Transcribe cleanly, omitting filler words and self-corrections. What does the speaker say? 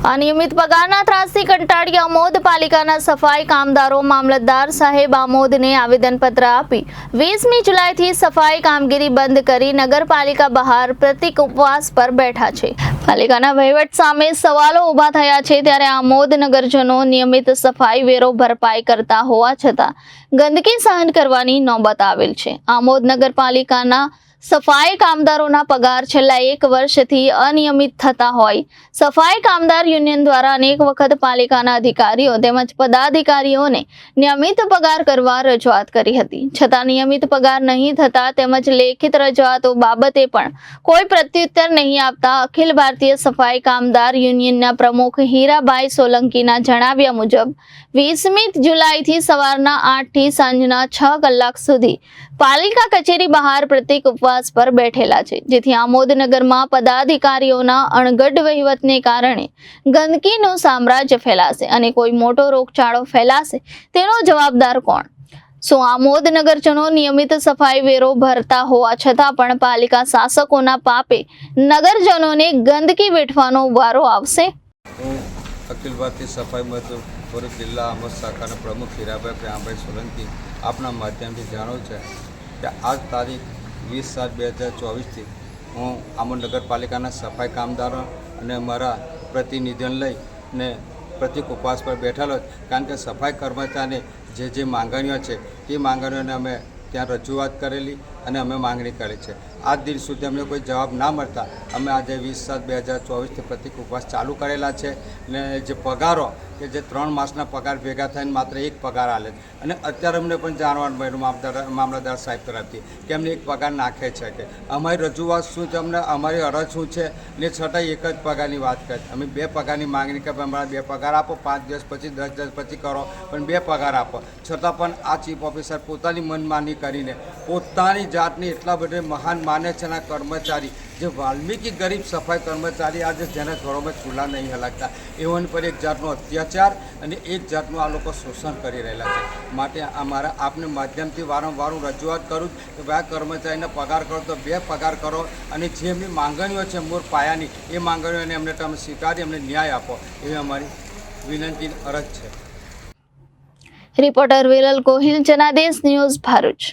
અનિયમિત પગારના ત્રાસથી કંટાળી આમોદ પાલિકાના સફાઈ કામદારો મામલતદાર સાહેબ આમોદને આવેદનપત્ર આપી 20મી જુલાઈથી સફાઈ કામગીરી બંધ કરી નગરપાલિકા બહાર પ્રતિક ઉપવાસ પર બેઠા છે। પાલિકાના વહીવટ સામે સવાલો ઊભા થયા છે, ત્યારે આમોદ નગરજનો નિયમિત સફાઈ વેરો ભરપાઈ કરતા હોવા છતાં ગંદકી સહન કરવાની નોબત આવેલ છે। આમોદ નગરપાલિકાના સફાઈ કામદારોના પગાર છેલ્લા 1 વર્ષથી અનિયમિત થતા હોય સફાઈ કામદાર યુનિયન દ્વારા અનેક વખત પાલિકાના અધિકારીઓ તેમજ પદાધિકારીઓને નિયમિત પગાર કરવા રજૂઆત કરી હતી, છતાં નિયમિત પગાર નહીં થતા તેમજ લેખિત રજૂઆતો બાબતે પણ કોઈ પ્રત્યુત્તર નહીં આપતા અખિલ ભારતીય સફાઈ કામદાર યુનિયનના પ્રમુખ હીરાભાઈ સોલંકીના જણાવ્યા મુજબ 20મી જુલાઈથી સવારના 8 થી સાંજના 6 કલાક સુધી પાલિકા કચેરી બહાર પ્રતિક ઉપવાસ પર બેઠેલા છે, જેથી આમોદ નગરમાં પદાધિકારીઓના અણઘડ વહીવટને કારણે ગંદકીનું સામ્રાજ્ય ફેલાશે અને કોઈ મોટો રોગચાળો ફેલાશે તેનો જવાબદાર કોણ? શું આમોદ નગરજનો નિયમિત સફાઈ વેરો ભરતા હોવા છતાં પણ પાલિકા શાસકોના પાપે નગરજનોને ગંદકી વેઠવાનો વારો આવશે? અખિલ ભારતીય સફાઈ મજદૂર જિલ્લા આમોદ શાખાના પ્રમુખ હીરાભાઈ પ્રેમભાઈ સોલંકી આપના માધ્યમથી જાણો છે કે આજ તારીખ 20/7/2024થી હું આમોદ નગરપાલિકાના સફાઈ કામદારો અને અમારા પ્રતિનિધિઓને લઈને પ્રતિક ઉપવાસ પર બેઠેલો, કારણ કે સફાઈ કર્મચારીને જે માંગણીઓ છે તે માંગણીઓને અમે ત્યાં રજૂઆત કરેલી અને અમે માંગણી કરી છે। આજ દિન સુધી અમને કોઈ જવાબ ના મળતા અમે આજે 20/7/2024થી પ્રતિક ઉપવાસ ચાલુ કરેલા છે। ને જે પગારો કે જે 3 માસના પગાર ભેગા થઈને માત્ર 1 પગાર આલે અને અત્યારે અમને પણ જાણવાનું મળ્યું મામલતદાર સાહેબ તરફથી કે અમને 1 પગાર નાખે છે કે અમારી રજૂઆત શું છે, અમને અમારી અરજ શું છે ને છતાં 1 જ પગારની વાત કરે। અમે 2 પગારની માંગણી કે અમારા 2 પગાર આપો, 5 દિવસ પછી 10 દિવસ પછી કરો, પણ 2 પગાર આપો, છતાં પણ આ ચીફ ઓફિસર પોતાની મનમાની કરીને પોતાની જાતને એટલા બધા મહાન માને છે ના કર્મચારી જે વાલ્મીકી ગરીબ સફાઈ કર્મચારી આજે જેના ઘરોમાં ચૂલા નહીં હલાકતા એઓની પર એક જાતનો અત્યાચાર અને એક જાતનું આ લોકો શોષણ કરી રહેલા છે। માટે અમારા આપને માધ્યમથી વારંવાર હું રજૂઆત કરું કે ભાઈ આ કર્મચારીને પગાર કરો તો 2 પગાર કરો અને જે એમની માંગણીઓ છે મૂળ પાયાની એ માંગણીઓને એમને તમે સ્વીકારી એમને ન્યાય આપો એવી અમારી વિનંતી અરજ છે। Reporter Viral Gohil, Janadesh news, Bharuch.